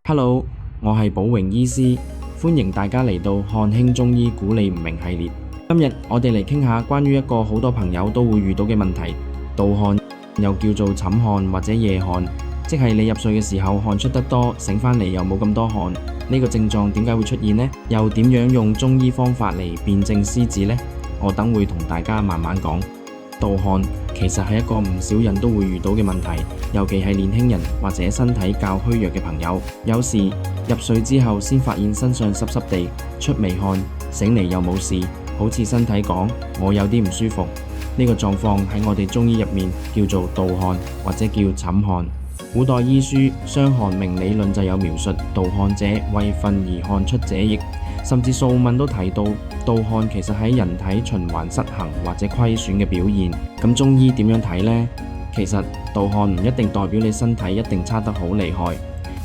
Hello，我係寶榮醫師，歡迎大家嚟到看輕中醫古理唔明系列。今日我哋嚟傾下關於一個好多朋友都會遇到嘅問題，盜汗，又叫做寢汗或者夜汗，即係你入睡嘅時候汗出得多，醒返嚟又冇咁多汗。呢個症狀點解會出現呢？又點樣用中醫方法嚟辨證施治呢？我等會同大家慢慢講。盜汗其實係一個唔少人都會遇到嘅問題，尤其係年輕人或者身體較虛弱嘅朋友。有時入睡之後先發現身上濕濕地，出微汗，醒嚟又冇事，好似身體講我有啲唔舒服。呢個狀況喺我哋中醫入面叫做盜汗或者叫寢汗。古代醫書《傷寒明理論》就有描述盜汗者為憤而汗出者亦，甚至素問都提到盜汗其實喺人體循環失衡或者虧損嘅表現。咁中醫點樣睇呢？其實盜汗唔一定代表你身體一定差得好厲害，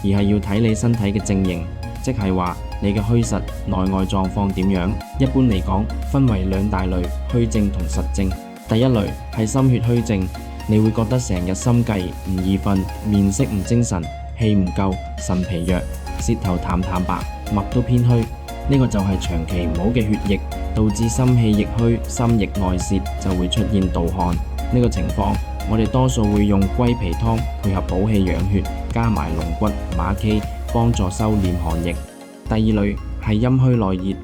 而係要睇你身體嘅症型，即係話你嘅虛實內外狀況點樣。一般嚟講分為兩大類，虛症同實症。第一類係心血虛症，你會覺得成日心悸唔易瞓，面色唔精神，氣唔夠，腎疲弱，舌頭淡淡白，脈都偏虛。呢個就係長期唔好嘅血液，導致心氣亦虛，心液外泄，就會出現盜汗。呢個情況我哋多數會用龜皮湯配合補氣養血，加埋龍骨、馬畸幫助收斂汗液。第二類係陰虛內熱，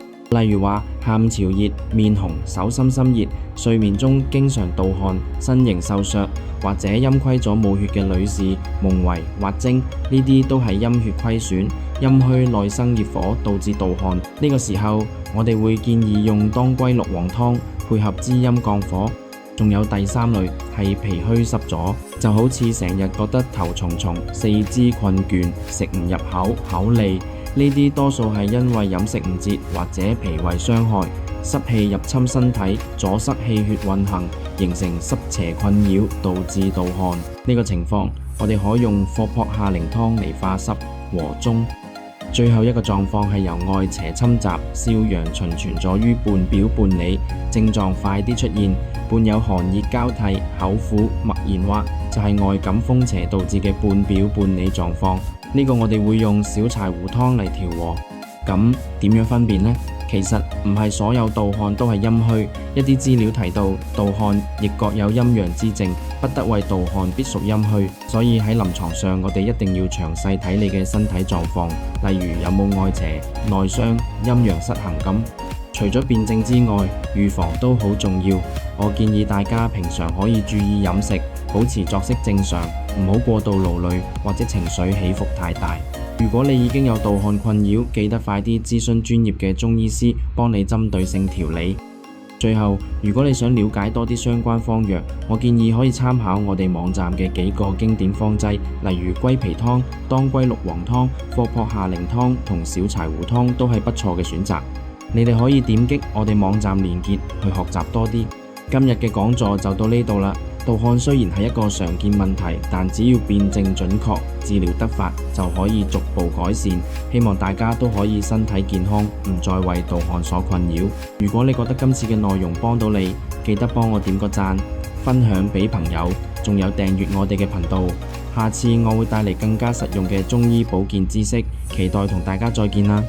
例如話喊潮熱、面紅、手心心熱，睡眠中經常盜汗、身形瘦削，或者陰虧咗冇血嘅女士，夢遺或精，呢啲都係陰血虧損，陰虛內生熱火，導致盜汗。呢個時候我哋會建議用當歸六黃湯配合滋陰降火。仲有第三類係脾虛濕咗，就好似成日覺得頭重重、四肢困倦、食唔入口、口膩，呢啲多數係因為飲食唔節或者脾胃傷害，濕氣入侵身體，阻塞氣血運行，形成濕邪困擾，導致盜汗。呢個情況我哋可用霍珀夏靈湯嚟化濕和中。最後一個狀況係由外邪侵襲，少陽循存咗於半表半裏，症狀快啲出現，伴有寒熱交替、口苦、默然滑，就係外感風邪導致嘅半表半裏狀況。呢個我哋會用小柴胡湯嚟調和。咁點樣分辨呢？其實唔係所有盜汗都係陰虛，一啲資料提到盜汗亦各有陰陽之症，不得為盜汗必屬陰虛。所以喺臨床上我哋一定要詳細睇你嘅身體狀況，例如有冇外邪、內傷、陰陽失衡咁。除咗辨證之外，預防都好重要。我建議大家平常可以注意飲食，保持作息正常，唔好過度勞累或者情緒起伏太大。如果你已經有盜汗困擾，記得快啲諮詢專業嘅中醫師幫你針對性調理。最後，如果你想了解多啲相關方藥，我建議可以參考我哋網站嘅幾個經典方劑，例如龜皮湯、當歸六黃湯、霍珀夏靈湯同小柴胡湯都係不錯嘅選擇。你哋可以點擊我哋網站連結去學習多啲。今日嘅講座就到呢度啦。盜汗雖然係一個常見問題，但只要辨證準確、治療得法，就可以逐步改善。希望大家都可以身體健康，唔再為盜汗所困擾。如果你覺得今次嘅內容幫到你，記得幫我點個讚，分享俾朋友，仲有訂閱我哋嘅頻道。下次我會帶嚟更加實用嘅中醫保健知識，期待同大家再見啦！